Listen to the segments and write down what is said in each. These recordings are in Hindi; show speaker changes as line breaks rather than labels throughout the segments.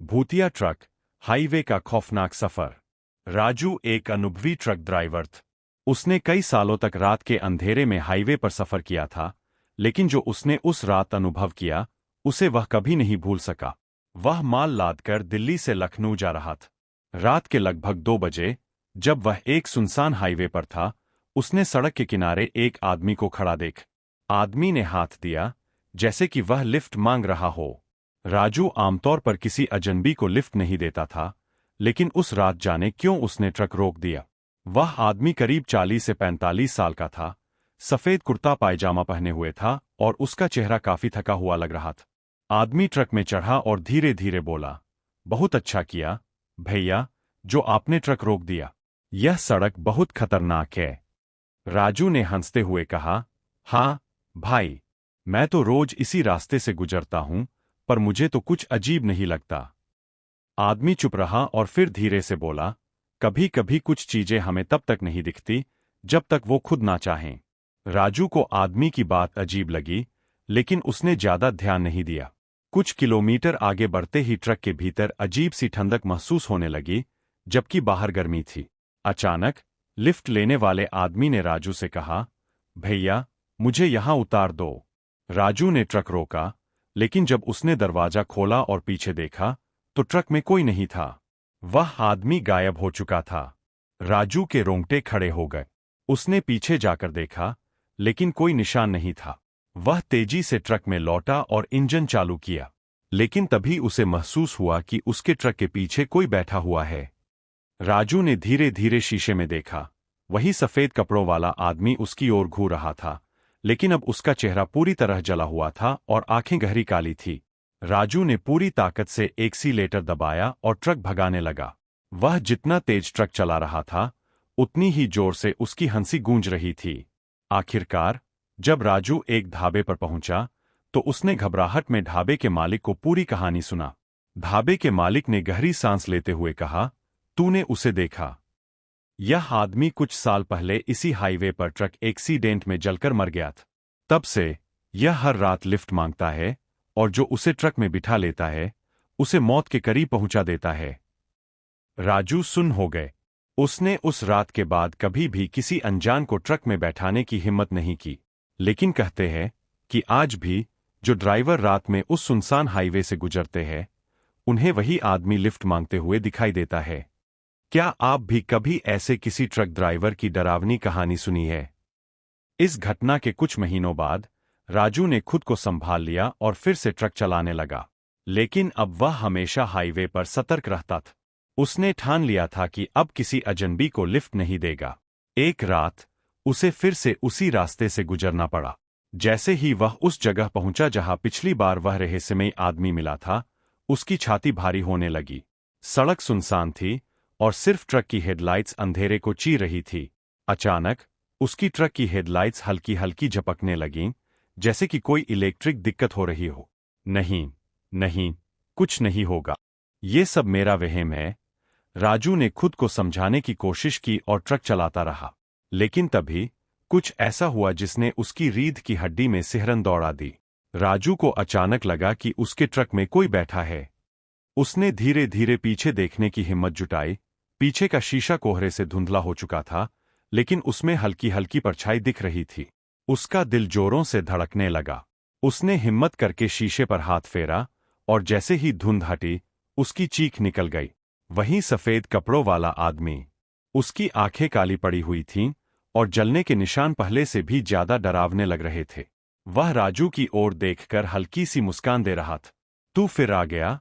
भूतिया ट्रक, हाईवे का खौफनाक सफर। राजू एक अनुभवी ट्रक ड्राइवर था। उसने कई सालों तक रात के अंधेरे में हाईवे पर सफर किया था, लेकिन जो उसने उस रात अनुभव किया, उसे वह कभी नहीं भूल सका। वह माल लादकर दिल्ली से लखनऊ जा रहा था। रात के लगभग 2 बजे, जब वह एक सुनसान हाईवे पर था, उसने सड़क के किनारे एक आदमी को खड़ा देख। आदमी ने हाथ दिया, जैसे कि वह लिफ्ट मांग रहा हो। राजू आमतौर पर किसी अजनबी को लिफ्ट नहीं देता था, लेकिन उस रात जाने क्यों उसने ट्रक रोक दिया। वह आदमी करीब 40 से 45 साल का था, सफेद कुर्ता पायजामा पहने हुए था और उसका चेहरा काफी थका हुआ लग रहा था। आदमी ट्रक में चढ़ा और धीरे धीरे बोला, बहुत अच्छा किया, भैया, जो आपने ट्रक रोक दिया। यह सड़क बहुत खतरनाक है। राजू ने हंसते हुए कहा, हाँ, भाई, मैं तो रोज इसी रास्ते से गुजरता हूं, पर मुझे तो कुछ अजीब नहीं लगता। आदमी चुप रहा और फिर धीरे से बोला, कभी कभी कुछ चीजें हमें तब तक नहीं दिखती, जब तक वो खुद ना चाहें। राजू को आदमी की बात अजीब लगी, लेकिन उसने ज्यादा ध्यान नहीं दिया। कुछ किलोमीटर आगे बढ़ते ही ट्रक के भीतर अजीब सी ठंडक महसूस होने लगी, जबकि बाहर गर्मी थी। अचानक लिफ्ट लेने वाले आदमी ने राजू से कहा, भैया, मुझे यहां उतार दो। राजू ने ट्रक रोका, लेकिन जब उसने दरवाजा खोला और पीछे देखा, तो ट्रक में कोई नहीं था। वह आदमी गायब हो चुका था। राजू के रोंगटे खड़े हो गए। उसने पीछे जाकर देखा, लेकिन कोई निशान नहीं था। वह तेजी से ट्रक में लौटा और इंजन चालू किया, लेकिन तभी उसे महसूस हुआ कि उसके ट्रक के पीछे कोई बैठा हुआ है। राजू ने धीरे धीरे शीशे में देखा। वही सफेद कपड़ों वाला आदमी उसकी ओर घूर रहा था, लेकिन अब उसका चेहरा पूरी तरह जला हुआ था और आंखें गहरी काली थी। राजू ने पूरी ताकत से एक्सीलेटर दबाया और ट्रक भगाने लगा। वह जितना तेज ट्रक चला रहा था, उतनी ही जोर से उसकी हंसी गूंज रही थी। आखिरकार, जब राजू एक ढाबे पर पहुंचा, तो उसने घबराहट में ढाबे के मालिक को पूरी कहानी सुना। ढाबे के मालिक ने गहरी सांस लेते हुए कहा, तूने उसे देखा? यह आदमी कुछ साल पहले इसी हाईवे पर ट्रक एक्सीडेंट में जलकर मर गया था। तब से यह हर रात लिफ्ट मांगता है, और जो उसे ट्रक में बिठा लेता है, उसे मौत के करीब पहुंचा देता है। राजू सुन्न हो गए। उसने उस रात के बाद कभी भी किसी अनजान को ट्रक में बैठाने की हिम्मत नहीं की। लेकिन कहते हैं कि आज भी जो ड्राइवर रात में उस सुनसान हाईवे से गुजरते हैं, उन्हें वही आदमी लिफ्ट मांगते हुए दिखाई देता है। क्या आप भी कभी ऐसे किसी ट्रक ड्राइवर की डरावनी कहानी सुनी है? इस घटना के कुछ महीनों बाद राजू ने खुद को संभाल लिया और फिर से ट्रक चलाने लगा। लेकिन अब वह हमेशा हाईवे पर सतर्क रहता था। उसने ठान लिया था कि अब किसी अजनबी को लिफ्ट नहीं देगा। एक रात उसे फिर से उसी रास्ते से गुजरना पड़ा। जैसे ही वह उस जगह पहुंचा जहां पिछली बार वह रहस्यमयी आदमी मिला था, उसकी छाती भारी होने लगी। सड़क सुनसान थी और सिर्फ ट्रक की हेडलाइट्स अंधेरे को चीर रही थी। अचानक उसकी ट्रक की हेडलाइट्स हल्की हल्की झपकने लगीं, जैसे कि कोई इलेक्ट्रिक दिक्कत हो रही हो। नहीं, नहीं, कुछ नहीं होगा। ये सब मेरा वहम है। राजू ने खुद को समझाने की कोशिश की और ट्रक चलाता रहा। लेकिन तभी कुछ ऐसा हुआ जिसने उसकी रीढ़ की हड्डी में सिहरन दौड़ा दी। राजू को अचानक लगा कि उसके ट्रक में कोई बैठा है। उसने धीरे धीरे पीछे देखने की हिम्मत जुटाई। पीछे का शीशा कोहरे से धुंधला हो चुका था, लेकिन उसमें हल्की हल्की परछाई दिख रही थी। उसका दिल जोरों से धड़कने लगा। उसने हिम्मत करके शीशे पर हाथ फेरा, और जैसे ही धुंध हटी, उसकी चीख निकल गई। वही सफेद कपड़ों वाला आदमी। उसकी आंखें काली पड़ी हुई थीं, और जलने के निशान पहले से भी ज्यादा डरावने लग रहे थे। वह राजू की ओर देखकर हल्की सी मुस्कान दे रहा था। तू फिर आ गया?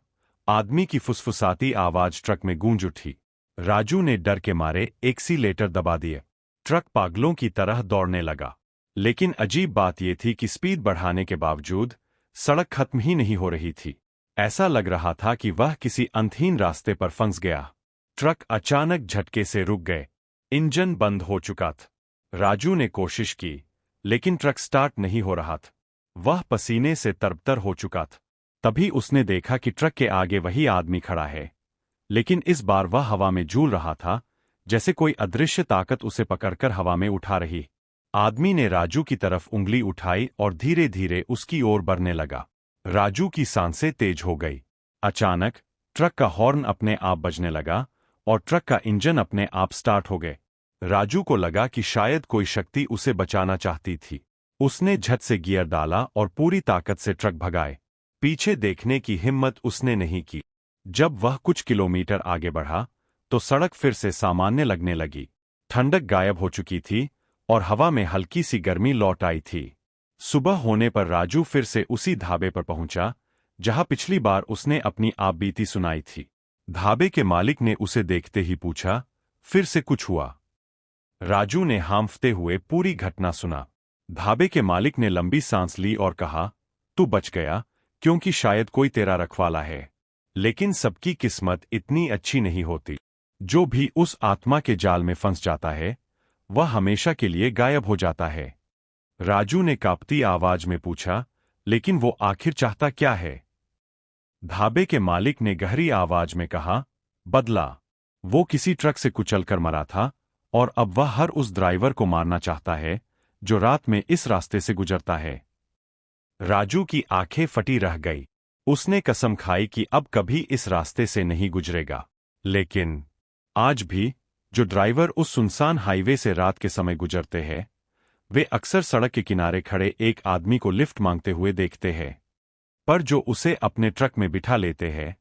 आदमी की फुसफुसाती आवाज ट्रक में गूंज उठी। राजू ने डर के मारे एक्सीलेटर दबा दिए। ट्रक पागलों की तरह दौड़ने लगा। लेकिन अजीब बात यह थी कि स्पीड बढ़ाने के बावजूद सड़क खत्म ही नहीं हो रही थी। ऐसा लग रहा था कि वह किसी अंतहीन रास्ते पर फंस गया। ट्रक अचानक झटके से रुक गए। इंजन बंद हो चुका था। राजू ने कोशिश की, लेकिन ट्रक स्टार्ट नहीं हो रहा था। वह पसीने से तरबतर हो चुका था। तभी उसने देखा कि ट्रक के आगे वही आदमी खड़ा है, लेकिन इस बार वह हवा में झूल रहा था, जैसे कोई अदृश्य ताकत उसे पकड़कर हवा में उठा रही। आदमी ने राजू की तरफ उंगली उठाई और धीरे धीरे उसकी ओर बढ़ने लगा। राजू की सांसें तेज हो गई। अचानक ट्रक का हॉर्न अपने आप बजने लगा और ट्रक का इंजन अपने आप स्टार्ट हो गए। राजू को लगा कि शायद कोई शक्ति उसे बचाना चाहती थी। उसने झट से गियर डाला और पूरी ताकत से ट्रक भगाए। पीछे देखने की हिम्मत उसने नहीं की। जब वह कुछ किलोमीटर आगे बढ़ा तो सड़क फिर से सामान्य लगने लगी। ठंडक गायब हो चुकी थी और हवा में हल्की सी गर्मी लौट आई थी। सुबह होने पर राजू फिर से उसी ढाबे पर पहुंचा जहां पिछली बार उसने अपनी आपबीती सुनाई थी। ढाबे के मालिक ने उसे देखते ही पूछा, फिर से कुछ हुआ? राजू ने हांफते हुए पूरी घटना सुना। ढाबे के मालिक ने लंबी सांस ली और कहा, तू बच गया क्योंकि शायद कोई तेरा रखवाला है। लेकिन सबकी किस्मत इतनी अच्छी नहीं होती। जो भी उस आत्मा के जाल में फंस जाता है वह हमेशा के लिए गायब हो जाता है। राजू ने कांपती आवाज में पूछा, लेकिन वो आखिर चाहता क्या है? ढाबे के मालिक ने गहरी आवाज में कहा, बदला। वो किसी ट्रक से कुचलकर मरा था और अब वह हर उस ड्राइवर को मारना चाहता है जो रात में इस रास्ते से गुजरता है। राजू की आंखें फटी रह गई। उसने कसम खाई कि अब कभी इस रास्ते से नहीं गुजरेगा। लेकिन आज भी जो ड्राइवर उस सुनसान हाईवे से रात के समय गुजरते हैं, वे अक्सर सड़क के किनारे खड़े एक आदमी को लिफ्ट मांगते हुए देखते हैं। पर जो उसे अपने ट्रक में बिठा लेते हैं,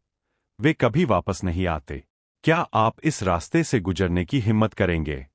वे कभी वापस नहीं आते। क्या आप इस रास्ते से गुजरने की हिम्मत करेंगे?